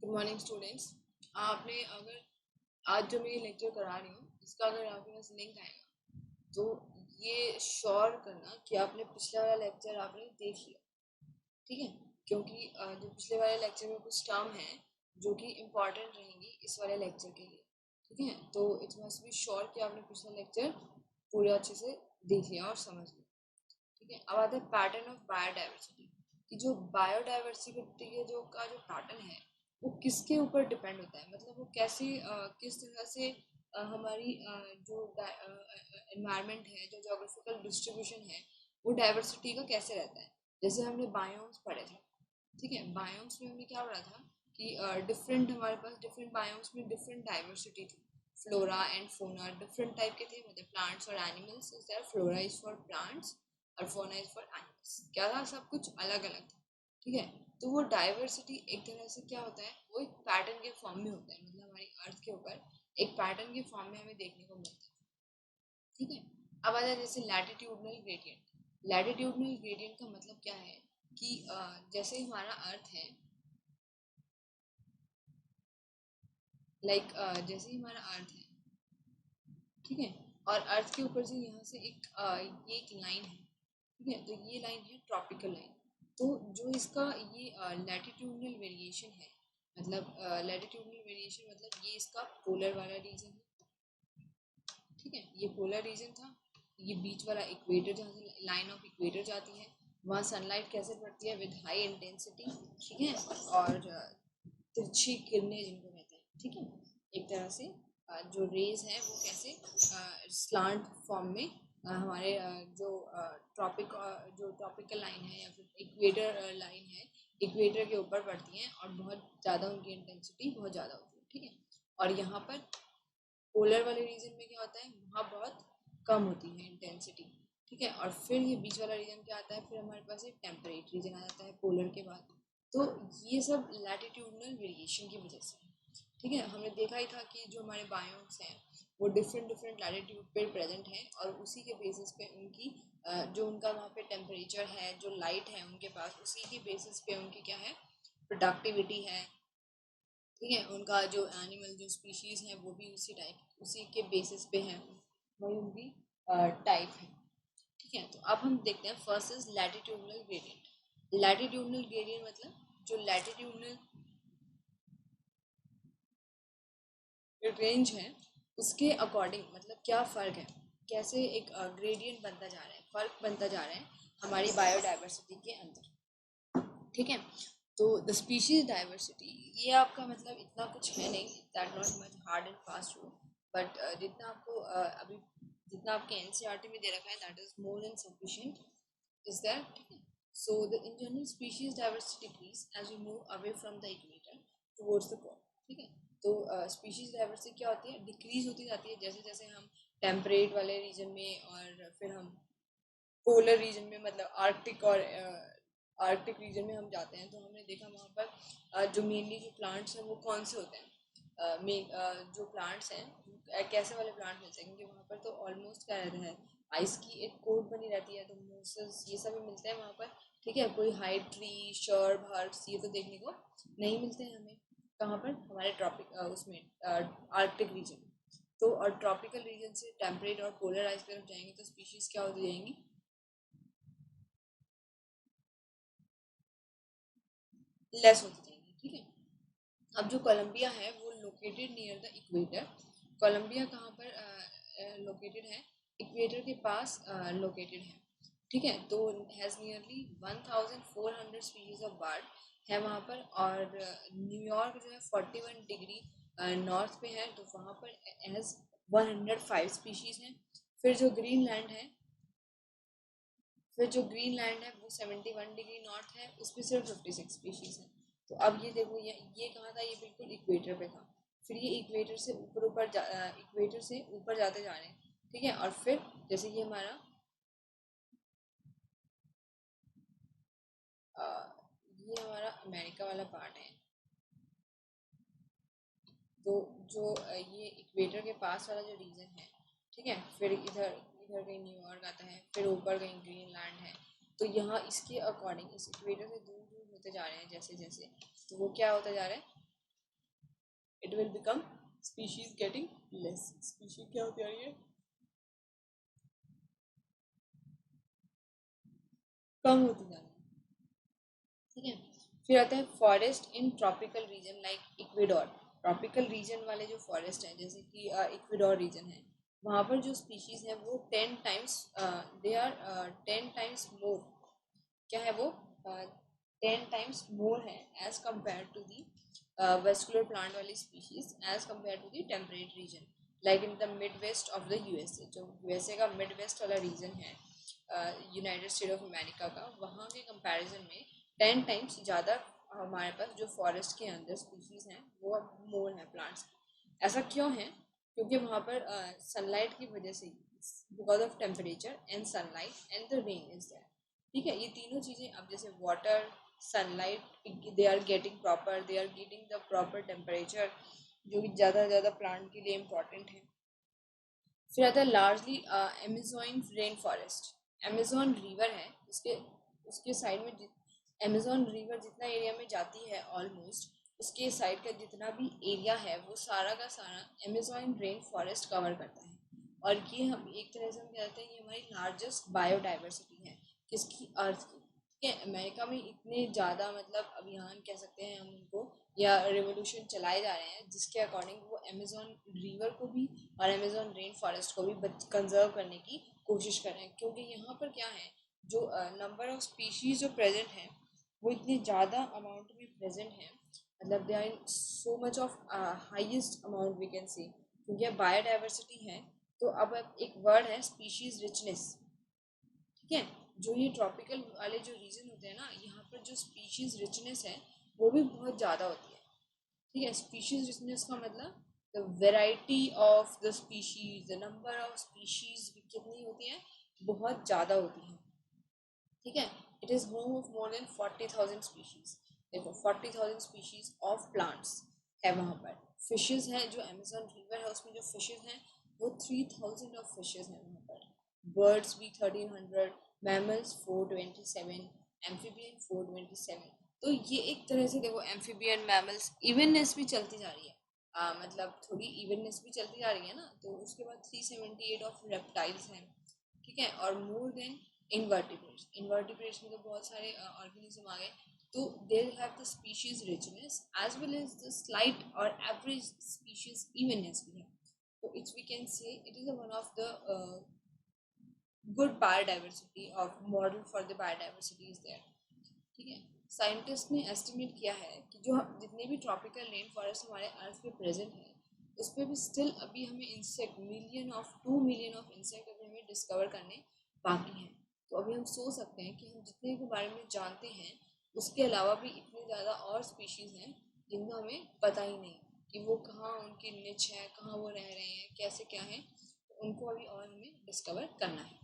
Good morning students. आपने अगर आज जो मैं ये लेक्चर करा रही हूँ इसका अगर आपके पास लिंक आएगा तो ये श्योर करना कि आपने पिछला वाला लेक्चर आपने देख लिया, ठीक है। क्योंकि जो पिछले वाले लेक्चर में कुछ टर्म है जो कि इम्पॉर्टेंट रहेंगी इस वाले लेक्चर के लिए, ठीक है। तो इट मस्ट बी श्योर कि आपने पिछला लेक्चर पूरे अच्छे से देख लिया और समझ लिया, ठीक है। अब आता है पैटर्न ऑफ बायोडाइवर्सिटी कि जो बायोडाइवर्सिटी के जो पैटर्न है वो किसके ऊपर डिपेंड होता है, मतलब वो कैसे किस तरह से हमारी जो एनवायरनमेंट है, जो जोग्राफिकल डिस्ट्रीब्यूशन है वो डाइवर्सिटी का कैसे रहता है। जैसे हमने बायोम्स पढ़े थे, ठीक है। बायोम्स में हमने क्या पढ़ा था कि डिफरेंट हमारे पास डिफरेंट बायोम्स में डिफरेंट डाइवर्सिटी थी। Flora and fauna different type के थे, मतलब प्लांट्स और animals is there, flora is for plants और फोना इज फॉर एनिमल्स। क्या था, सब कुछ अलग अलग था, ठीक है। तो वो डाइवर्सिटी एक तरह से क्या होता है, वो एक पैटर्न के फॉर्म में होता है, मतलब हमारी अर्थ के ऊपर एक पैटर्न के फॉर्म में हमें देखने को मिलता है, ठीक है। अब आ जाए जैसे लैटिट्यूडनल ग्रेडियंट। लैटिट्यूडनल ग्रेडियंट का मतलब क्या है कि जैसे हमारा अर्थ है, जैसे हमारा अर्थ है, ठीक है। और अर्थ के ऊपर से यहाँ से ये एक लाइन है, ठीक है। तो ये लाइन है ट्रॉपिकल लाइन। तो जो इसका ये लैटिट्यूडनल वेरिएशन है, मतलब लैटिट्यूडनल वेरिएशन मतलब ये इसका पोलर वाला रीजन है, ठीक है। ये पोलर रीजन था। ये बीच वाला इक्वेटर, जहाँ से लाइन ऑफ इक्वेटर जाती है वहाँ सनलाइट कैसे पड़ती है, विद हाई इंटेंसिटी, ठीक है। और तिरछी किरणें जिनको कहते हैं, ठीक है। एक तरह से जो रेज है वो कैसे स्लांट फॉर्म में हमारे जो ट्रॉपिकल लाइन है या फिर इक्वेटर लाइन है, इक्वेटर के ऊपर पड़ती हैं और बहुत ज़्यादा उनकी इंटेंसिटी बहुत ज़्यादा होती है, ठीक है। और यहाँ पर पोलर वाले रीजन में क्या होता है, वहाँ बहुत कम होती है इंटेंसिटी, ठीक है। और फिर ये बीच वाला रीजन क्या आता है, फिर हमारे पास एक टेम्परेट रीजन आ जाता है पोलर के बाद। तो ये सब लैटिट्यूडनल वेरिएशन की वजह से, ठीक है। हमने देखा ही था कि जो हमारे बायोम्स हैं वो डिफरेंट डिफरेंट लैटिट्यूड पे प्रेजेंट हैं और उसी के बेसिस पे उनकी जो उनका वहाँ पे टेम्परेचर है, जो लाइट है उनके पास, उसी के बेसिस पे उनकी क्या है, प्रोडक्टिविटी है, ठीक है। उनका जो एनिमल जो स्पीशीज है वो भी उसी के बेसिस पे है, वही उनकी टाइप है, ठीक है। तो अब हम देखते हैं first is latitudinal gradient. Latitudinal gradient मतलब जो लैटिट्यूडनल रेंज है उसके अकॉर्डिंग मतलब क्या फ़र्क है, कैसे एक ग्रेडियंट बनता जा रहा है, फ़र्क बनता जा रहा है हमारी बायोडाइवर्सिटी के अंदर, ठीक है। तो द स्पीशीज डाइवर्सिटी ये आपका मतलब इतना कुछ है नहीं, that not much hard and fast rule, but जितना आपको अभी जितना आपके एनसीईआरटी में दे रखा है that is more than sufficient, is that, ठीक है। So the in general species diversity decrease as we move away from the equator towards the pole, ठीक है। तो स्पीशीज डाइवर्सिटी क्या होती है, डिक्रीज होती जाती है जैसे जैसे हम टेम्परेट वाले रीजन में और फिर हम पोलर रीजन में, मतलब आर्कटिक रीजन में हम जाते हैं। तो हमने देखा वहाँ पर जो मेनली जो प्लांट्स हैं वो कौन से होते हैं, जो प्लांट्स हैं कैसे वाले प्लांट मिलते हैं, क्योंकि वहाँ पर तो ऑलमोस्ट क्या रहता है, आइस की एक कोट बनी रहती है, तो मोसेस ये सब भी मिलते हैं वहाँ पर, ठीक है। कोई हाई ट्री शर्ब हर्ब्स ये तो देखने को नहीं मिलते हैं हमें, कहाँ पर, हमारे ट्रॉपिक उसमें आर्कटिक रीजन। तो और ट्रॉपिकल रीजन से टेम्परेट और पोलर आइस की तरफ जाएंगे तो स्पीशीज क्या होती जाएंगी, लेस होती जाएंगी, ठीक है। अब जो कोलंबिया है वो located near the equator. Colombia कहाँ पर लोकेटेड है, इक्वेटर के पास लोकेटेड है, ठीक है। तो has nearly 1400 species of bird है वहाँ पर। और न्यूयॉर्क जो है 41 डिग्री नॉर्थ पे है, तो वहाँ पर हैज़ 105 स्पीशीज हैं। फिर जो ग्रीनलैंड है, फिर जो ग्रीनलैंड है वो 71 डिग्री नॉर्थ है, उसमें सिर्फ 56 स्पीशीज है। तो अब ये देखो ये कहाँ था, ये बिल्कुल इक्वेटर पे था। फिर ये इक्वेटर से ऊपर जाते जा रहे हैं, ठीक है। और फिर जैसे ये हमारा अ, ये हमारा अमेरिका वाला पार्ट है, तो जो ये इक्वेटर के पास वाला जो रीजन है, ठीक है। फिर इधर इधर कहीं न्यूयॉर्क आता है, फिर ऊपर कहीं ग्रीनलैंड है। तो यहाँ इसके अकॉर्डिंग इस इक्वेटर से दूर दूर होते जा रहे हैं जैसे जैसे, तो वो क्या होता जा रहा है, it will become species getting less. Species क्या होती है, ये कम होती जा रही है, ठीक है। फिर आता है forest in tropical region like Ecuador. Tropical region वाले जो फॉरेस्ट हैं जैसे कि इक्वेडोर रीजन है, वहाँ पर जो स्पीशीज है वो 10 times, they are 10 times more, क्या है वो 10 टाइम्स मोर है as compare to the vascular plant वाली species as compare to the temperate region like in the mid west of the USA. जो यूएसए का मिड वेस्ट वाला region है, United State of America का, वहाँ के comparison में 10 टाइम्स ज़्यादा हमारे पास जो फॉरेस्ट के अंदर स्पीशीज हैं वो मोर हैं प्लांट्स। ऐसा क्यों है? क्योंकि वहाँ पर सनलाइट की वजह से, because of temperature and sunlight and the rain is there, ठीक है। ये तीनों चीज़ें, अब जैसे water, sunlight, they are getting proper, they are getting the proper temperature, जो कि ज़्यादा से ज़्यादा प्लांट के लिए इम्पॉर्टेंट है। फिर आता है largely Amazon rain forest. Amazon river है, उसके उसके साइड में अमेज़न रिवर जितना एरिया में जाती है ऑलमोस्ट, उसके साइड का जितना भी एरिया है वो सारा का सारा अमेज़न रेन फॉरेस्ट कवर करता है। और ये हम एक तरह से हम कहते हैं ये हमारी लार्जेस्ट बायोडाइवर्सिटी है किसकी, अर्थ की, ठीक है। अमेरिका में इतने ज़्यादा मतलब अभियान कह सकते हैं हम उनको, या रेवोल्यूशन चलाए जा रहे हैं जिसके अकॉर्डिंग वो अमेज़न रिवर को भी और अमेज़न रेन फॉरेस्ट को भी कंजर्व करने की कोशिश कर रहे हैं। क्योंकि यहाँ पर क्या है, जो नंबर ऑफ स्पीशीज जो प्रेजेंट हैं वो इतनी ज़्यादा अमाउंट में प्रेजेंट हैं, मतलब they are in so much of highest amount we can see, क्योंकि अब बायोडाइवर्सिटी है। तो अब एक वर्ड है स्पीशीज रिचनेस, ठीक है। जो ये ट्रॉपिकल वाले जो रीजन होते हैं ना, यहाँ पर जो स्पीशीज रिचनेस है वो भी बहुत ज़्यादा होती है, ठीक है। स्पीशीज रिचनेस का मतलब the variety of the species, the number of species कितनी होती है, बहुत ज़्यादा होती है, ठीक है। It is home of more than 40,000 species. देखो 40,000 स्पीशीज ऑफ प्लांट्स है वहाँ पर। फिशेज हैं, जो अमेजन रिवर है उसमें जो फिशेज हैं वो 3,000 ऑफ फिशेज हैं वहाँ पर। बर्ड्स भी 1,300, मैमल्स 427, एम्फीबियन 427। तो ये एक तरह से देखो एम्फीबियन मैमल्स इवननेस भी चलती जा रही है, मतलब थोड़ी इवननेस भी चलती जा रही है ना। तो उसके बाद 378 ऑफ रेप्टाइल्स हैं, ठीक है। और मोर देन इनवर्टिब्रेट्स, इनवर्टिब्रेट्स में तो बहुत सारे ऑर्गेनिज्म आ गए। तो they have the species richness as well as the slight और एवरेज स्पीशीज इवननेस भी है। तो it's we can say it is one of the good biodiversity of model for the biodiversity is there, ठीक है। Scientist ने estimate किया है कि जो जितने भी ट्रॉपिकल रेन फॉरेस्ट हमारे अर्थ पे प्रेजेंट है उस पर भी स्टिल अभी हमें इंसेक्ट 2 मिलियन ऑफ इंसेक्ट अभी हमें डिस्कवर करने बाकी हैं। तो अभी हम सोच सकते हैं कि हम जितने के बारे में जानते हैं उसके अलावा भी इतने ज़्यादा और स्पीशीज़ हैं जिनको हमें पता ही नहीं कि वो कहाँ उनकी निच है, कहाँ वो रह रहे हैं, कैसे क्या है। तो उनको अभी और हमें डिस्कवर करना है।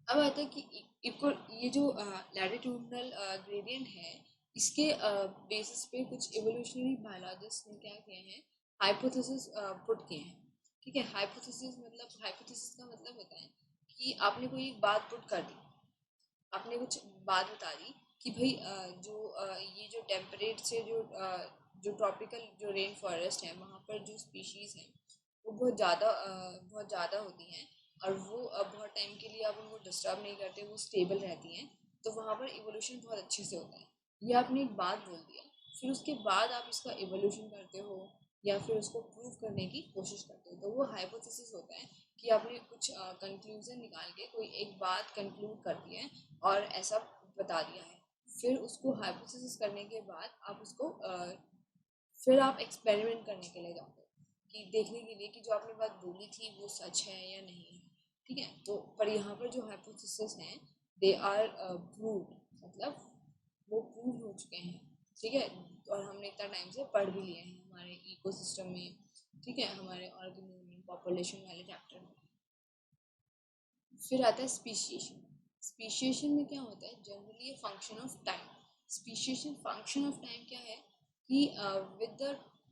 अब आता है कि इको ये जो लैटिट्यूडनल ग्रेडियंट है इसके बेसिस पे कुछ इवोल्यूशनरी बायोलॉजिस्ट ने क्या किए हैं, हाइपोथेसिस पुट किए हैं, ठीक है। हाइपोथेसिस का मतलब होता है कि आपने कोई एक बात पुट कर दी, आपने कुछ बात बता दी कि भाई ये जो टेम्परेट से जो ट्रॉपिकल जो रेन फॉरेस्ट है वहाँ पर जो स्पीशीज़ हैं वो बहुत ज़्यादा होती हैं, और वो बहुत टाइम के लिए आप उनको डिस्टर्ब नहीं करते, वो स्टेबल रहती हैं। तो वहाँ पर इवोल्यूशन बहुत अच्छे से होता है। ये आपने एक बात बोल दिया, फिर उसके बाद आप इसका इवोल्यूशन करते हो या फिर उसको प्रूव करने की कोशिश करते हो, तो वो हाइपोथेसिस होता है कि आपने कुछ कंक्लूजन निकाल के कोई एक बात कंक्लूड कर दी है और ऐसा बता दिया है। फिर उसको हाइपोथेसिस करने के बाद आप उसको फिर आप एक्सपेरिमेंट करने के लिए जाते हो कि देखने के लिए कि जो आपने बात बोली थी वो सच है या नहीं है, ठीक है। तो पर यहाँ पर जो हाइपोथेसिस हैं दे आर प्रूव्ड, मतलब वो प्रूव हो चुके हैं, ठीक है। और हमने इतना टाइम से पढ़ भी लिए हैं हमारे इकोसिस्टम में, ठीक है, हमारे ऑर्गेनिज्म में, पॉपुलेशन वाले चैप्टर में। फिर आता है स्पीशिएशन। स्पीशिएशन में क्या होता है, generally function of time. Speciation function of time क्या है कि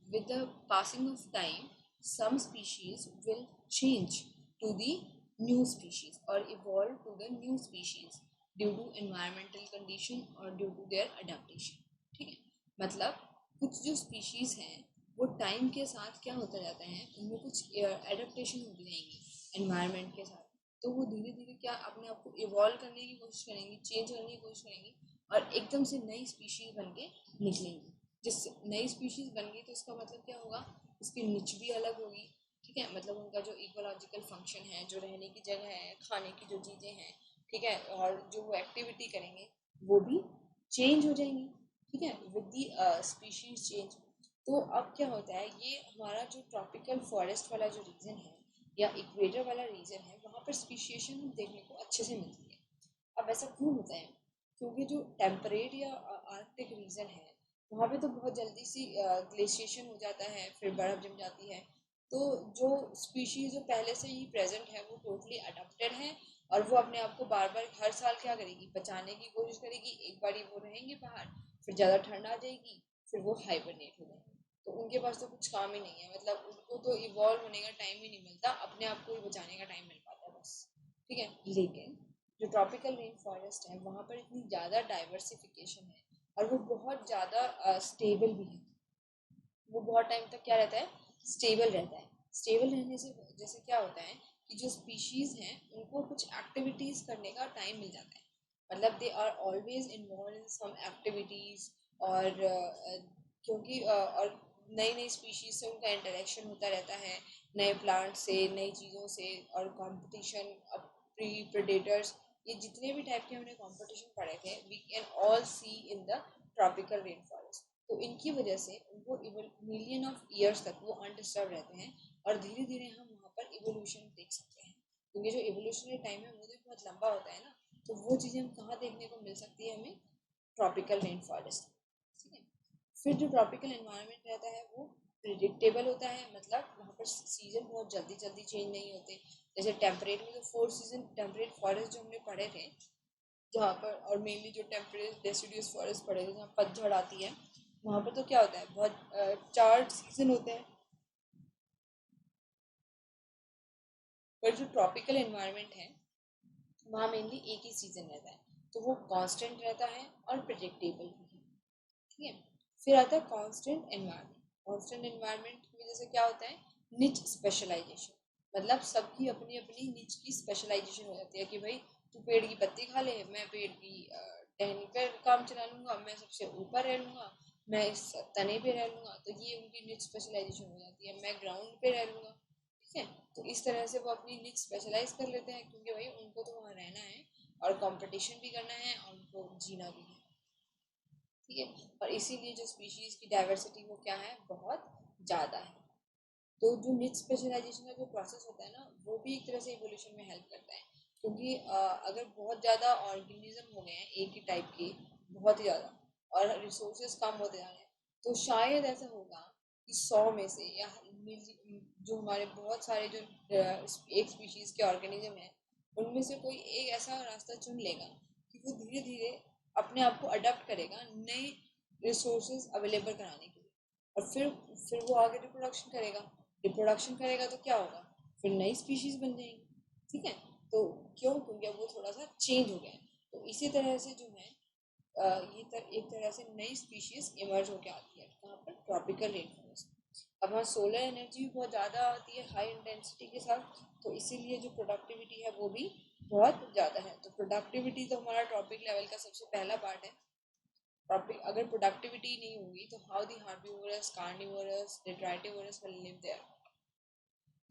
with the passing of time some species will change to the new species or evolve to the new species due to environmental condition or due to their adaptation, ठीक है। मतलब कुछ जो species हैं वो टाइम के साथ क्या होता जाता है, उनमें कुछ एडेप्टेशन होती रहेंगी एनवायरनमेंट के साथ, तो वो धीरे धीरे क्या अपने आप को इवॉल्व करने की कोशिश करेंगी, चेंज करने की कोशिश करेंगी और एकदम से नई स्पीशीज बन के निकलेंगी। जिससे नई स्पीशीज बन गई तो इसका मतलब क्या होगा, उसकी निच भी अलग होगी, ठीक है, मतलब उनका जो इकोलॉजिकल फंक्शन है, जो रहने की जगह है, खाने की जो चीज़ें हैं, ठीक है, और जो वो एक्टिविटी करेंगे वो भी चेंज हो जाएंगी, ठीक है, विद दी स्पीशीज चेंज। तो अब क्या होता है, ये हमारा जो ट्रॉपिकल फॉरेस्ट वाला जो रीजन है या इक्वेटर वाला रीजन है, वहाँ पर स्पीशिएशन देखने को अच्छे से मिलती है। अब ऐसा क्यों होता है, क्योंकि जो टेम्परेट या आर्कटिक रीजन है वहाँ पे तो बहुत जल्दी सी ग्लेशिएशन हो जाता है, फिर बर्फ़ जम जाती है, तो जो स्पीशीज जो पहले से ही प्रेजेंट है वो टोटली अडेप्टेड है और वो अपने आप को बार बार हर साल क्या करेगी, बचाने की कोशिश करेगी। एक बार वो रहेंगे बाहर, फिर ज़्यादा ठंड आ जाएगी, फिर वो हाइबरनेट हो जाएंगे, तो उनके पास तो कुछ काम ही नहीं है, मतलब उनको तो इवॉल्व होने का टाइम ही नहीं मिलता, अपने आप को ही बचाने का टाइम मिल पाता है बस, ठीक है। लेकिन जो ट्रॉपिकल रेन फॉरेस्ट है वहाँ पर इतनी ज़्यादा डाइवर्सिफिकेशन है और वो बहुत ज़्यादा स्टेबल भी है, वो बहुत टाइम तक क्या रहता है, स्टेबल रहता है। स्टेबल रहने से जैसे क्या होता है कि जो स्पीशीज़ हैं उनको कुछ एक्टिविटीज़ करने का टाइम मिल जाता है, मतलब they are always involve in some activities, और क्योंकि और नई नई स्पीशीज से उनका इंटरेक्शन होता रहता है, नए प्लांट से, नई चीज़ों से, और कंपटीशन, प्री प्रेडेटर्स, ये जितने भी टाइप के हमने कंपटीशन पढ़े थे we can all see in the tropical rain forest. तो इनकी वजह से उनको मिलियन ऑफ ईयर्स तक वो अनडिस्टर्ब रहते हैं और धीरे धीरे हम वहाँ पर इवोल्यूशन देख सकते हैं, क्योंकि जो इवोल्यूशनरी टाइम है वो भी बहुत लंबा होता है ना, तो वो चीज़ें हम कहाँ देखने को मिल सकती है हमें, ट्रॉपिकल रेन फॉरेस्ट, ठीक है। फिर जो ट्रॉपिकल एनवायरनमेंट रहता है वो प्रिडिक्टेबल होता है, मतलब वहाँ पर सीजन बहुत जल्दी जल्दी चेंज नहीं होते। जैसे टेम्परेट में तो 4 सीजन टेम्परेट फॉरेस्ट जो हमने पढ़े थे, जहाँ पर, और मेनली जो टेम्परेट डेसिडियस फॉरेस्ट पढ़े थे जहाँ पतझड़ आती है, वहाँ पर तो क्या होता है, बहुत 4 सीजन होते हैं। पर जो ट्रॉपिकल एनवायरनमेंट है वहाँ मेनली एक ही सीजन रहता है, तो वो कांस्टेंट रहता है और प्रिडिक्टेबल भी है, ठीक है। फिर आता है कांस्टेंट एनवायरनमेंट। कांस्टेंट एनवायरनमेंट की वजह से क्या होता है, निच स्पेशलाइजेशन, मतलब सबकी अपनी अपनी निच की स्पेशलाइजेशन हो जाती है कि भाई तू पेड़ की पत्ती खा ले, मैं पेड़ की टहनी पर काम चला लूँगा, मैं सबसे ऊपर रह लूँगा, मैं इस तने पे रह लूँगा, तो ये उनकी निच स्पेशलाइजेशन हो जाती है। मैं ग्राउंड पे रह लूँगा, ठीक है। तो इस तरह से वो अपनी निच स्पेशलाइज कर लेते हैं, क्योंकि भाई उनको तो वहाँ रहना है और कंपटीशन भी करना है और उनको जीना भी है, ठीक है। और इसीलिए जो स्पीशीज की डाइवर्सिटी वो क्या है, बहुत ज़्यादा है। तो जो निच स्पेशलाइजेशन का जो प्रोसेस होता है ना, वो भी एक तरह से इवोल्यूशन में हेल्प करता है, क्योंकि अगर बहुत ज़्यादा ऑर्गेनिज्म हो गए हैं एक ही टाइप के, बहुत ही ज़्यादा, और रिसोर्सेज कम होते जा रहे हैं, तो शायद ऐसा होगा कि 100 में से या जो हमारे बहुत सारे जो एक स्पीशीज के ऑर्गेनिज्म हैं उनमें से कोई एक ऐसा रास्ता चुन लेगा कि वो धीरे धीरे अपने आप को अडेप्ट करेगा नए रिसोर्सेज अवेलेबल कराने के लिए, और फिर वो आगे रिप्रोडक्शन करेगा। रिप्रोडक्शन करेगा तो क्या होगा, फिर नई स्पीशीज बन जाएंगी, ठीक है। तो क्यों, क्योंकि अब वो थोड़ा सा चेंज हो गया है। तो इसी तरह से जो है एक तरह से नई स्पीशीज इमर्ज होकर आती है कहाँ पर, ट्रॉपिकल रेन फॉरेस्ट। अब वहाँ सोलर एनर्जी भी बहुत ज़्यादा आती है हाई इंटेंसिटी के साथ, तो इसीलिए जो प्रोडक्टिविटी है वो भी बहुत ज़्यादा है। तो प्रोडक्टिविटी तो हमारा टॉपिक लेवल का सबसे पहला पार्ट है। टॉपिक अगर प्रोडक्टिविटी नहीं होगी तो how the herbivorous, carnivorous, detritivorous will live there.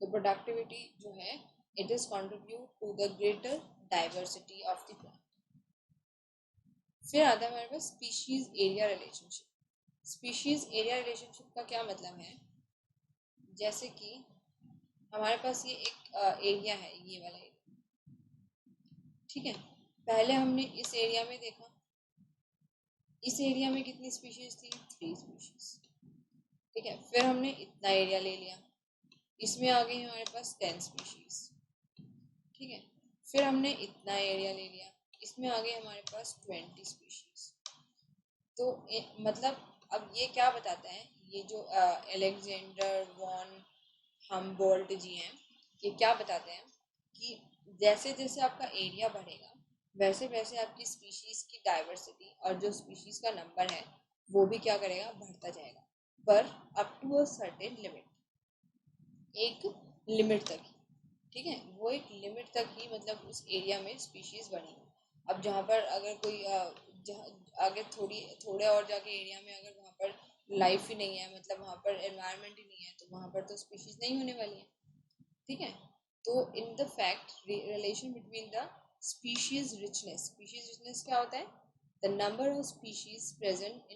तो प्रोडक्टिविटी जो है it is contribute to the greater diversity of the plant. फिर आता है हमारे पास species area relationship. Species area relationship का क्या मतलब है, जैसे कि हमारे पास ये एक एरिया है, ये वाला एरिया, ठीक है। पहले हमने इस एरिया में देखा, इस एरिया में कितनी स्पीशीज थी, 3 स्पीशीज, ठीक है। फिर हमने इतना एरिया ले लिया, इसमें आ गई हमारे पास 10 स्पीशीज, ठीक है। फिर हमने इतना एरिया ले लिया, इसमें आ गए हमारे पास 20 स्पीशीज। तो मतलब अब ये क्या बताता है, ये जो एलेक्जेंडर वॉन हमबोल्ट जी हैं, ये क्या बताते हैं कि जैसे जैसे आपका एरिया बढ़ेगा वैसे वैसे आपकी स्पीशीज की डाइवर्सिटी और जो स्पीशीज का नंबर है वो भी क्या करेगा, बढ़ता जाएगा। पर up to a certain limit, एक लिमिट तक ही, ठीक है, वो एक लिमिट तक ही मतलब उस एरिया में स्पीशीज बनी हो। अब जहाँ पर अगर कोई जहाँ आगे थोड़े और जाके एरिया में अगर वहाँ पर लाइफ ही नहीं है, मतलब वहाँ पर एनवायरनमेंट ही नहीं है, तो वहाँ पर तो स्पीशीज नहीं होने वाली है, ठीक है। तो in the fact relation between the species richness क्या होता है, the number of species present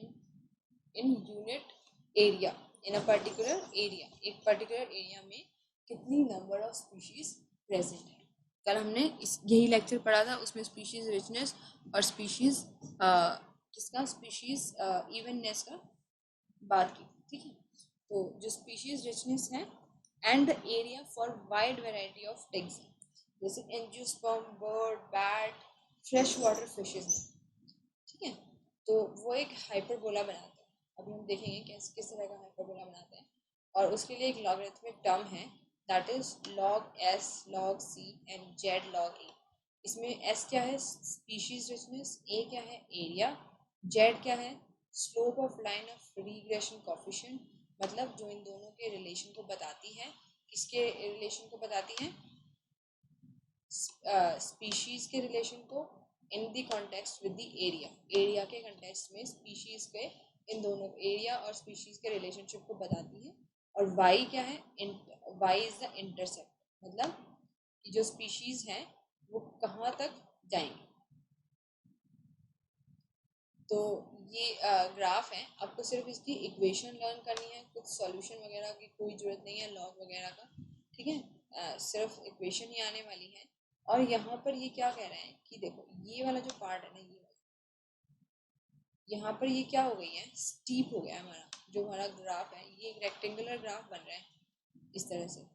in unit area, in a particular area, एक पर्टिकुलर एरिया में कितनी नंबर ऑफ स्पीशीज प्रेजेंट है। कल हमने यही लेक्चर पढ़ा था, उसमें स्पीशीज रिचनेस और स्पीशीज किसका स्पीशीज इवननेस का बात की, ठीक है। तो जो स्पीशीज रिचनेस है and the area for wide variety of things, जैसे angiosperm, bird, bat, fresh water fishes, ठीक है। तो वो एक हाइपरबोला बनाते हैं। अभी हम देखेंगे किस तरह का हाइपरबोला बनाते हैं, और उसके लिए एक लॉगरिथमिक टर्म है, that is log s log c and z log a। इसमें s क्या है, स्पीशीज रिचनेस, a क्या है, एरिया, z क्या है, slope of line of regression coefficient, मतलब जो इन दोनों के रिलेशन को बताती है, किसके रिलेशन को बताती है, स्पीशीज के रिलेशन को in the context with the area, area के कॉन्टेक्स्ट में स्पीशीज के इन दोनों एरिया और स्पीशीज के रिलेशनशिप को बताती है। और वाई क्या है, वाई इज द इंटरसेप्ट, मतलब कि जो स्पीशीज हैं वो कहाँ तक जाएंगे। तो ये ग्राफ है, आपको सिर्फ इसकी इक्वेशन लर्न करनी है, कुछ सॉल्यूशन वगैरह की कोई ज़रूरत नहीं है, लॉग वगैरह का, ठीक है, सिर्फ इक्वेशन ही आने वाली है। और यहाँ पर ये क्या कह रहे हैं कि देखो ये वाला जो पार्ट है ना, ये वाला, यहाँ पर ये क्या हो गई है, स्टीप हो गया है हमारा जो हमारा ग्राफ है, ये एक रेक्टेंगुलर ग्राफ बन रहा है इस तरह से,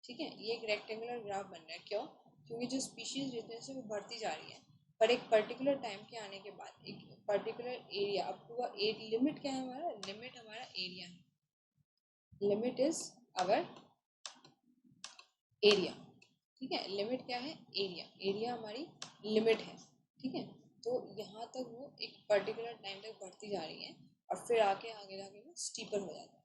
ठीक है। ये एक रेक्टेंगुलर ग्राफ बन रहा है, क्यों, क्योंकि जो स्पीशीज रिचनेस है वो बढ़ती जा रही है, पर एक पर्टिकुलर टाइम के आने के बाद एक पर्टिकुलर एरिया अप टू एक लिमिट, क्या है हमारा लिमिट, हमारा एरिया है, लिमिट इज अवर एरिया, ठीक है। लिमिट क्या है, एरिया, एरिया हमारी लिमिट है, ठीक है। तो यहाँ तक वो एक पर्टिकुलर टाइम तक बढ़ती जा रही है, और फिर आगे आगे जाके वो स्टीपर हो जाता है,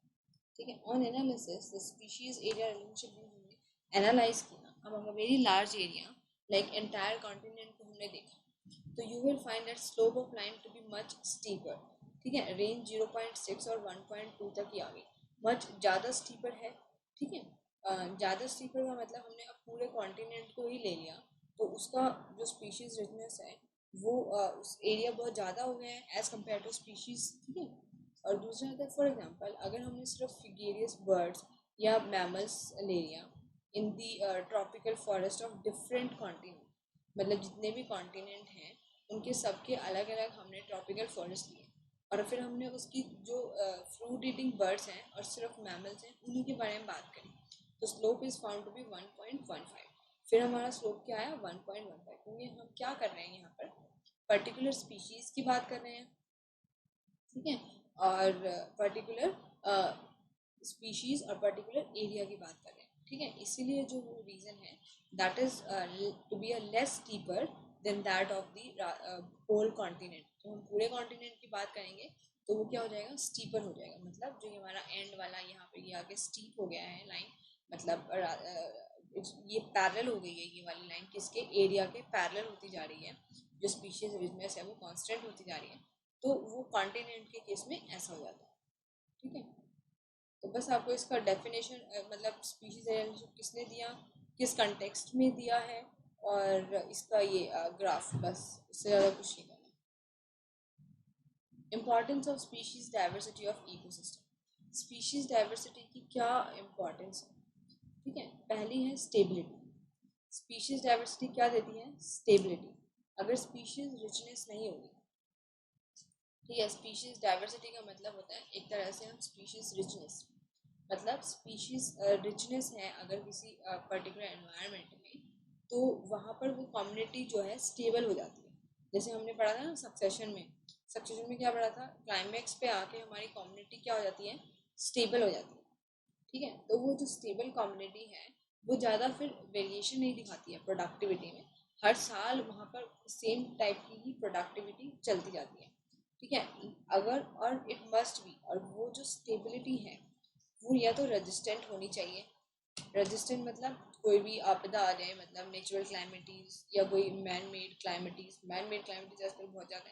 ठीक है। On analysis the species area relationship हमने एनालाइज किया among a very large area like entire continent को हमने देखा, तो you will find that slope of line to be much steeper, ठीक है। रेंज 0.6 और 1.2 तक ही आ गई, मच ज़्यादा स्टीपर है, ठीक है। ज़्यादा स्टीपर का मतलब हमने अब पूरे कॉन्टिनेंट को ही ले लिया, तो उसका जो स्पीशीज रिचनेस है वो उस एरिया बहुत ज़्यादा हो गया है एज़ कम्पेयर टू स्पीशीज, ठीक है। और दूसरा अगर फॉर एग्जांपल अगर हमने सिर्फ फिगेरियस बर्ड्स या मैमल्स ले लिया in the tropical forest of different continent, मतलब जितने भी कॉन्टिनेंट हैं उनके सबके अलग अलग हमने ट्रॉपिकल फॉरेस्ट लिए, और फिर हमने उसकी जो फ्रूट ईटिंग बर्ड्स हैं और सिर्फ मैमल्स हैं उन्हीं के बारे में बात करी, तो slope is found to be 1.15। फिर हमारा स्लोप क्या आया 1.15, क्योंकि हम क्या कर रहे हैं यहाँ पर पर्टिकुलर स्पीशीज़ की बात कर रहे हैं, ठीक है, और पर्टिकुलर स्पीशीज और पर्टिकुलर एरिया की बात कर रहे हैं, ठीक है। इसीलिए जो रीज़न है that is to be a less steeper than that of the whole continent. तो हम पूरे कॉन्टिनेंट की बात करेंगे तो वो क्या हो जाएगा, स्टीपर हो जाएगा, मतलब जो हमारा एंड वाला यहाँ पे ये आगे स्टीप हो गया है लाइन, मतलब ये पैरेलल हो गई है, ये वाली लाइन किसके एरिया के पैरेलल होती जा रही है, जो स्पीशीज रिचनेस है वो कांस्टेंट होती जा रही है, तो वो कॉन्टिनेंट के केस में ऐसा हो जाता है, ठीक है। तो बस आपको इसका डेफिनेशन मतलब स्पीशीज रिलेशनशिप किसने दिया, किस कंटेक्स्ट में दिया है, और इसका ये ग्राफ, बस इससे ज़्यादा कुछ नहीं करना। Importance of species diversity of ecosystem, species diversity की क्या इम्पोर्टेंस है, ठीक है। पहली है स्टेबिलिटी, स्पीशीज डाइवर्सिटी क्या देती है, स्टेबिलिटी। अगर स्पीशीज रिचनेस नहीं होगी, ठीक है, स्पीशीज डाइवर्सिटी का मतलब होता है एक तरह से हम स्पीशीज रिचनेस, मतलब स्पीशीज रिचनेस है अगर किसी पर्टिकुलर एनवायरनमेंट में, तो वहाँ पर वो कम्युनिटी जो है स्टेबल हो जाती है। जैसे हमने पढ़ा था ना सक्सेशन में क्या पढ़ा था, क्लाइमेक्स पे आके हमारी कम्युनिटी क्या हो जाती है, स्टेबल हो जाती है, ठीक है। तो वो जो स्टेबल कम्युनिटी है वो ज़्यादा फिर वेरिएशन नहीं दिखाती है प्रोडक्टिविटी में, हर साल वहाँ पर सेम टाइप की ही प्रोडक्टिविटी चलती जाती है, ठीक है। अगर और इट मस्ट बी, और वो जो स्टेबिलिटी है वो या तो रेजिस्टेंट होनी चाहिए। रेजिस्टेंट मतलब कोई भी आपदा आ जाए, मतलब नेचुरल क्लाइमेटीज या कोई मैन मेड क्लाइमेटीज। मैन मेड क्लाइमेटीज आजकल बहुत ज़्यादा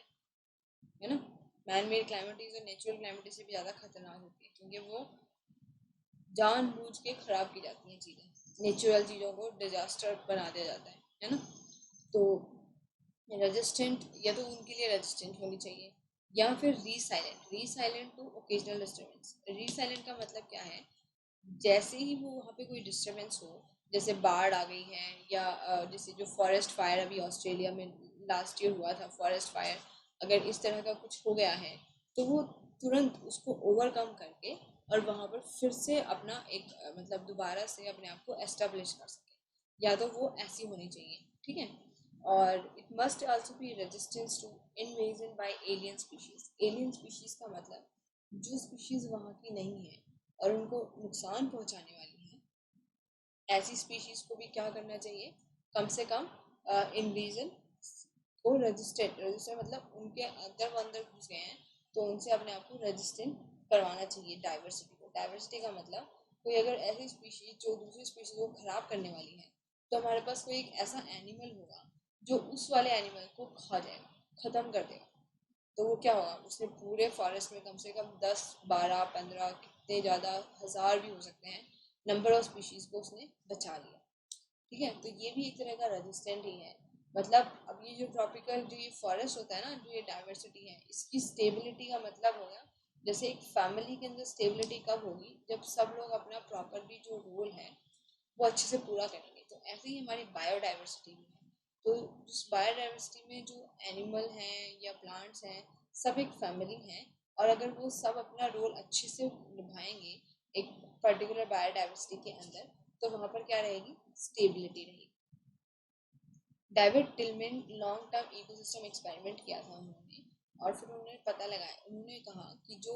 है ना। मैन मेड क्लाइमेटीज और नेचुरल क्लाइमेटीज से भी ज़्यादा खतरनाक होती है, क्योंकि वो जानबूझ के ख़राब की जाती हैं चीज़ें। नेचुरल चीज़ों को डिजास्टर बना दिया जाता है ना। तो रेजिस्टेंट या तो उनके लिए रेजिस्टेंट होनी चाहिए, या फिर resilient. Resilient to occasional disturbance. Resilient का मतलब क्या है, जैसे ही वो वहाँ पे कोई डिस्टर्बेंस हो, जैसे बाढ़ आ गई है, या जैसे जो फॉरेस्ट फायर अभी ऑस्ट्रेलिया में लास्ट ईयर हुआ था, फॉरेस्ट फायर, अगर इस तरह का कुछ हो गया है तो वो तुरंत उसको ओवरकम करके और वहाँ पर फिर से अपना एक मतलब दोबारा से अपने आप को एस्टेब्लिश कर सके, या तो वो ऐसी होनी चाहिए। ठीक है। और it must also be resistance to invasion by alien species. Alien species का मतलब जो स्पीशीज वहाँ की नहीं है और उनको नुकसान पहुंचाने वाली है, ऐसी स्पीशीज को भी क्या करना चाहिए, कम से कम इन्वेजन को रजिस्टेंट। रजिस्टर मतलब उनके अंदर वो अंदर घुस गए हैं, तो उनसे अपने आप को रजिस्टेंट करवाना चाहिए। डाइवर्सिटी को, डाइवर्सिटी का मतलब कोई अगर ऐसी स्पीशीज जो दूसरी स्पीशीज को खराब करने वाली है, तो हमारे पास कोई एक ऐसा एनिमल होगा जो उस वाले एनिमल को खा जाएगा, खत्म कर देगा। तो वो क्या होगा, उसने पूरे फॉरेस्ट में कम से कम 10 12 15 कितने ज़्यादा हज़ार भी हो सकते हैं नंबर ऑफ स्पीशीज को उसने बचा लिया। ठीक है। तो ये भी एक तरह का रेजिस्टेंट ही है। मतलब अब ये जो ट्रॉपिकल जो ये फॉरेस्ट होता है ना, जो ये डाइवर्सिटी है, इसकी स्टेबिलिटी का मतलब होगा, जैसे एक फैमिली के अंदर स्टेबिलिटी कब होगी, जब सब लोग अपना प्रॉपरली जो रोल है वो अच्छे से पूरा करेंगे। तो ऐसे ही हमारी बायोडाइवर्सिटी भी है। तो उस बायोडाइवर्सिटी में जो एनिमल हैं या प्लांट्स हैं, सब एक फैमिली हैं, और अगर वो सब अपना रोल अच्छे से निभाएंगे एक पर्टिकुलर बायोडाइवर्सिटी के अंदर, तो वहाँ पर क्या रहेगी, स्टेबिलिटी रहेगी। David Tilman long term ecosystem experiment किया था उन्होंने, और फिर उन्होंने पता लगाया, उन्होंने कहा कि जो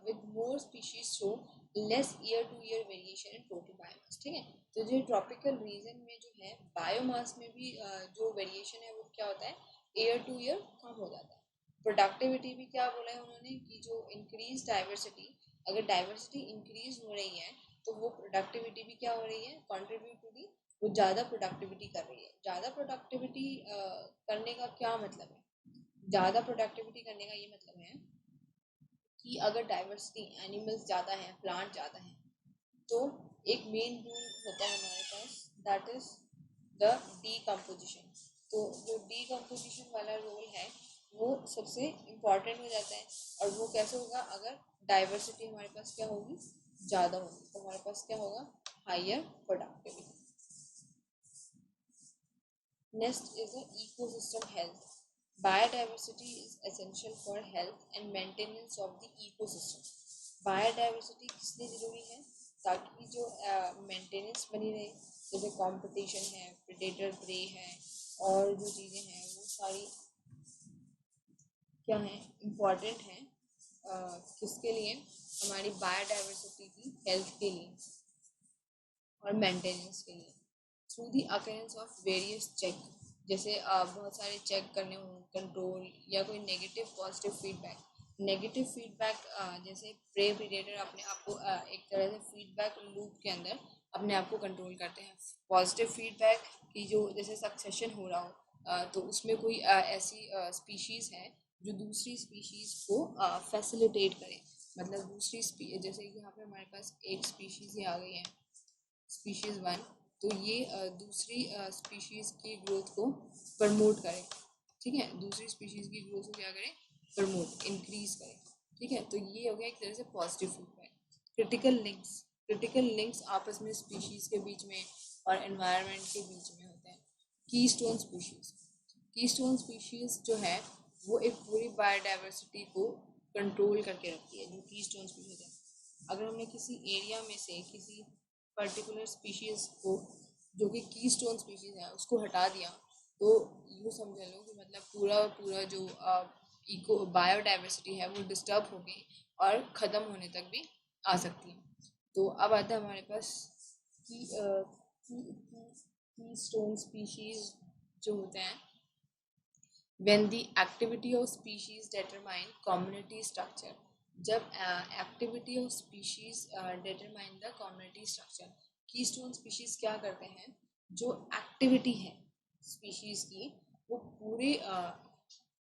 with more species show less year two year variation in total biomass. ठीक है। तो जो ट्रॉपिकल रीजन में जो है बायोमास में भी जो वेरिएशन है वो क्या होता है, ईयर टू ईयर कम हो जाता है। प्रोडक्टिविटी भी क्या बोला है उन्होंने कि जो इंक्रीज डाइवर्सिटी, अगर डाइवर्सिटी इंक्रीज हो रही है तो वो प्रोडक्टिविटी भी क्या हो रही है, कॉन्ट्रीब्यूट टू दी, वो ज़्यादा प्रोडक्टिविटी कर रही है। ज़्यादा प्रोडक्टिविटी करने का क्या मतलब है, ज़्यादा प्रोडक्टिविटी करने का ये मतलब है कि अगर डाइवर्सिटी एनिमल्स ज़्यादा हैं, प्लांट ज़्यादा हैं, तो एक मेन रूल होता है हमारे पास, दैट इज द डीकम्पोजिशन। तो जो डीकम्पोजिशन वाला रोल है वो सबसे इम्पॉर्टेंट हो जाता है। और वो कैसे होगा, अगर डाइवर्सिटी हमारे पास क्या होगी, ज़्यादा होगी, तो हमारे पास क्या होगा, higher productivity. Next is the ecosystem health. Biodiversity is essential for health and maintenance of the ecosystem. Biodiversity किसलिए ज़रूरी है, ताकि जो मेंटेनेंस बनी रहे, जैसे कंपटीशन है, प्रेडेटर प्रे है, और जो चीज़ें हैं वो सारी क्या हैं, इम्पॉर्टेंट हैं किसके लिए, हमारी बायोडाइवर्सिटी की हेल्थ के लिए और मेंटेनेंस के लिए, through the occurrence of various check. जैसे बहुत सारे चेक करने हों, कंट्रोल, या कोई negative positive feedback. Negative feedback जैसे प्रे प्रीडेटर अपने आप को एक तरह से फीडबैक लूप के अंदर अपने आप को कंट्रोल करते हैं। पॉजिटिव फीडबैक की जो जैसे सक्सेशन हो रहा हो, तो उसमें कोई ऐसी स्पीशीज़ है जो दूसरी स्पीशीज़ को फैसिलिटेट करे। मतलब दूसरी जैसे कि यहाँ पे हमारे पास एक स्पीशीज़ ही आ गई है, स्पीशीज़ वन, तो ये दूसरी स्पीशीज़ की ग्रोथ को प्रमोट करें। ठीक है। दूसरी स्पीशीज़ की ग्रोथ को क्या करें, प्रमोट, इंक्रीज करें। ठीक है। तो ये हो गया एक तरह से positive feedback. Critical links, critical links आपस में स्पीशीज़ के बीच में और एनवायरनमेंट के बीच में होते हैं। कीस्टोन स्पीशीज़, कीस्टोन स्पीशीज़ जो है वो एक पूरी बायोडाइवर्सिटी को कंट्रोल करके रखती है, जो कीस्टोन स्पीशीज़ है। अगर हमने किसी एरिया में से किसी पर्टिकुलर स्पीशीज़ को, जो कि कीस्टोन स्पीशीज़ है, उसको हटा दिया, तो यूँ समझ लो कि मतलब पूरा जो इको बायोडाइवर्सिटी है वो डिस्टर्ब हो गई और ख़त्म होने तक भी आ सकती है। तो अब आता है हमारे पास की स्टोन स्पीशीज़ जो होते हैं when the activity of species determine community structure, जब activity of species determine the community structure, keystone species क्या करते हैं, जो एक्टिविटी है स्पीशीज की वो पूरे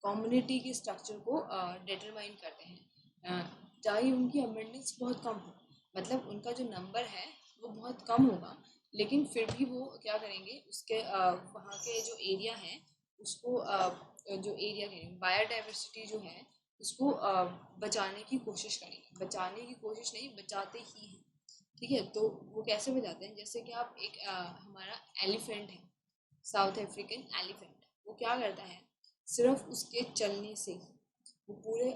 कम्युनिटी के स्ट्रक्चर को डिटरमाइन करते हैं, चाहे उनकी अबंडेंस बहुत कम हो, मतलब उनका जो नंबर है वो बहुत कम होगा, लेकिन फिर भी वो क्या करेंगे, उसके वहाँ के जो एरिया है उसको जो एरिया के बायोडाइवर्सिटी जो है उसको बचाने की कोशिश करेंगे, बचाने की कोशिश नहीं, बचाते ही हैं। ठीक है, तो वो कैसे बचाते हैं, जैसे कि आप एक हमारा एलिफेंट है, साउथ अफ्रीकन एलिफेंट, वो क्या करता है, सिर्फ उसके चलने से वो पूरे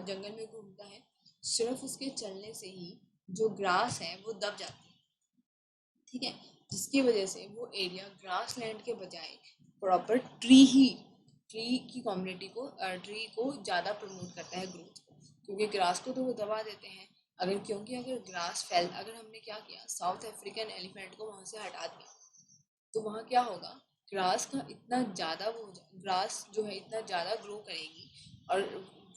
जंगल में घूमता है, सिर्फ उसके चलने से ही जो ग्रास है वो दब जाती है। ठीक है, जिसकी वजह से वो एरिया ग्रास लैंड के बजाय प्रॉपर ट्री की कम्युनिटी को ट्री को ज़्यादा प्रमोट करता है ग्रोथ को, क्योंकि ग्रास को तो वो दबा देते हैं, अगर ग्रास अगर हमने क्या किया, साउथ अफ्रीकन एलिफेंट को वहाँ से हटा दिया, तो वहाँ क्या होगा, ग्रास का इतना ज़्यादा ग्रास जो है इतना ज़्यादा ग्रो करेगी, और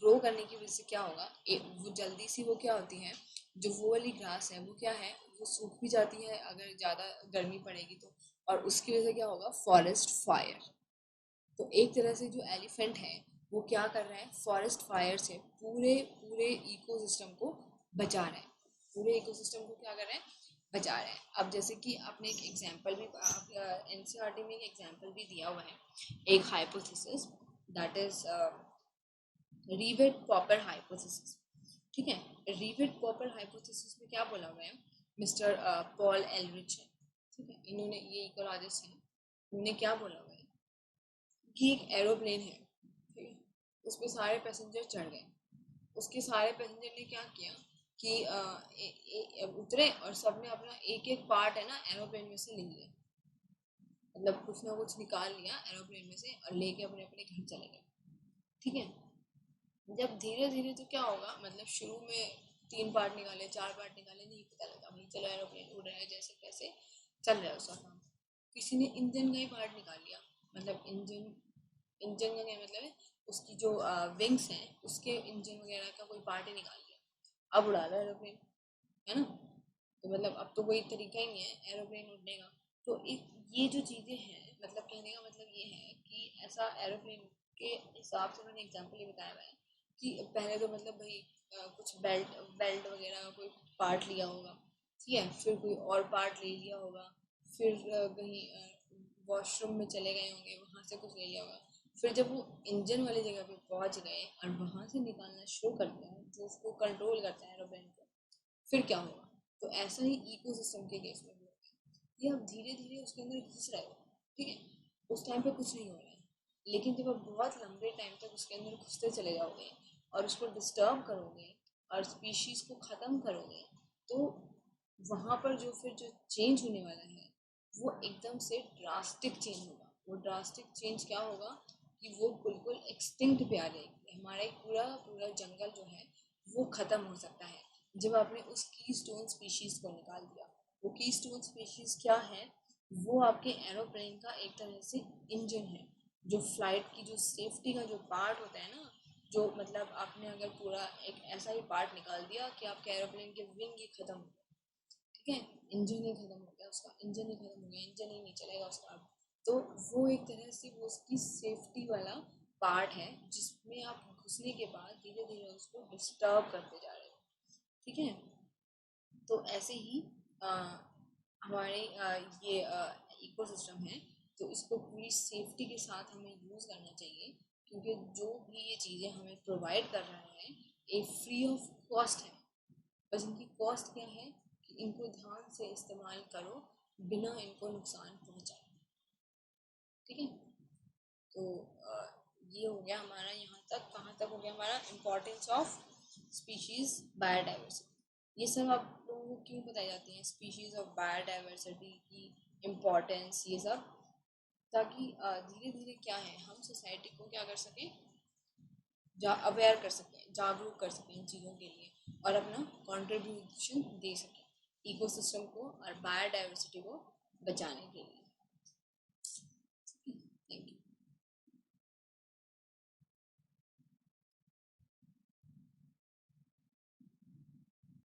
ग्रो करने की वजह से क्या होगा, वो जल्दी सी वो क्या होती है, जो वो वाली ग्रास है वो क्या है, वो सूख भी जाती है अगर ज़्यादा गर्मी पड़ेगी तो, और उसकी वजह से क्या होगा, फॉरेस्ट फायर। तो एक तरह से जो एलिफेंट है वो क्या कर रहा है, फॉरेस्ट फायर से पूरे पूरे इकोसिस्टम को बचा रहा है, पूरे इकोसिस्टम को क्या कर रहे हैं, बचा रहे हैं। अब जैसे कि आपने एक एग्जांपल भी एनसीईआरटी में एक एग्जांपल भी दिया हुआ है, एक hypothesis, that is rivet popper hypothesis. ठीक है, रीवेट पॉपर हाइपोथेसिस में क्या बोला हुआ है, मिस्टर पॉल एलरिच है, ठीक है, इन्होंने, ये इकोलॉजिस्ट हैं, उन्होंने क्या बोला हुआ है कि एक एरोप्लेन है, ठीक है, उस पर सारे पैसेंजर चढ़ गए, उसके सारे पैसेंजर ने क्या किया कि उतरे और सबने अपना एक एक पार्ट है ना एरोप्लेन में से ले लिया, मतलब कुछ ना कुछ निकाल लिया एरोप्लेन में से और लेके अपने अपने घर चले गए। ठीक है, जब धीरे धीरे तो क्या होगा, मतलब शुरू में 3 पार्ट निकाले, 4 पार्ट निकाले, नहीं पता लगा भाई, चलो एरोप्लेन उड़ रहा है, जैसे कैसे चल रहा है उसका काम। किसी ने इंजन का ही पार्ट निकाल लिया, मतलब इंजन का क्या मतलब है, उसकी जो विंग्स हैं उसके इंजन वगैरह का कोई पार्ट ही निकाल लिया, अब उड़ा लो एरोप्लेन, है ना। तो मतलब अब तो कोई तरीका ही नहीं है एरोप्लेन उड़ने का। तो एक ये जो चीज़ें हैं, मतलब कहने का मतलब ये है कि ऐसा एरोप्लेन के हिसाब से मैंने एग्जांपल ये बताया हुआ है कि पहले तो मतलब भाई कुछ बेल्ट बेल्ट वगैरह का कोई पार्ट लिया होगा, ठीक है, फिर कोई और पार्ट ले लिया होगा, फिर कहीं वॉशरूम में चले गए होंगे, वहाँ से कुछ ले लिया होगा, फिर जब वो इंजन वाली जगह पे पहुँच गए और वहाँ से निकालना शुरू कर दिया, जो उसको कंट्रोल करता है एरोप्लेन को, फिर क्या होगा। तो ऐसा ही इकोसिस्टम के केस में भी होता है, ये आप धीरे धीरे उसके अंदर घुस रहे हो, ठीक है, उस टाइम पे कुछ नहीं हो रहा है, लेकिन जब आप बहुत लंबे टाइम तक उसके अंदर घुसते चले जाओगे और उसको डिस्टर्ब करोगे और स्पीशीज को ख़त्म करोगे, तो वहाँ पर जो चेंज होने वाला है वो एकदम से ड्रास्टिक चेंज होगा। वो ड्रास्टिक चेंज क्या होगा कि वो बिल्कुल एक्सटिंक्ट पे आ जाएगी, हमारा एक पूरा पूरा जंगल जो है वो ख़त्म हो सकता है जब आपने उस की स्टोन स्पीशीज़ को निकाल दिया। वो की स्टोन स्पीशीज़ क्या है, वो आपके एरोप्लेन का एक तरह से इंजन है, जो फ्लाइट की जो सेफ्टी का जो पार्ट होता है ना, जो मतलब आपने अगर पूरा एक ऐसा ही पार्ट निकाल दिया कि आपके एरोप्लेन के विंग ही खत्म हो गए, ठीक है, इंजन ही खत्म हो गया, उसका इंजन ही खत्म हो गया, इंजन ही नहीं चलेगा उसका अब, तो वो एक तरह से वो उसकी सेफ्टी वाला पार्ट है जिसमें आप घुसने के बाद धीरे धीरे उसको डिस्टर्ब करते जा रहे हो। ठीक है, तो ऐसे ही अ, हमारे ये इकोसिस्टम है, तो इसको पूरी सेफ्टी के साथ हमें यूज़ करना चाहिए, क्योंकि जो भी ये चीज़ें हमें प्रोवाइड कर रहा है ये फ्री ऑफ कॉस्ट है, बस इनकी कॉस्ट क्या है कि इनको ध्यान से इस्तेमाल करो बिना इनको नुकसान पहुंचाए। ठीक है, तो ये हो गया हमारा, यहाँ तक कहाँ तक हो गया हमारा, इम्पोर्टेंस ऑफ स्पीशीज बायोडाइवर्सिटी। ये सब आप लोगों को क्यों बताई जाती हैं, स्पीशीज ऑफ बायोडाइवर्सिटी की इम्पोर्टेंस, ये सब, ताकि धीरे धीरे क्या है, हम सोसाइटी को क्या कर सकें, अवेयर कर सकें, जागरूक कर सकें इन चीज़ों के लिए और अपना कंट्रीब्यूशन दे सकें इकोसिस्टम को और बायोडाइवर्सिटी को बचाने के लिए।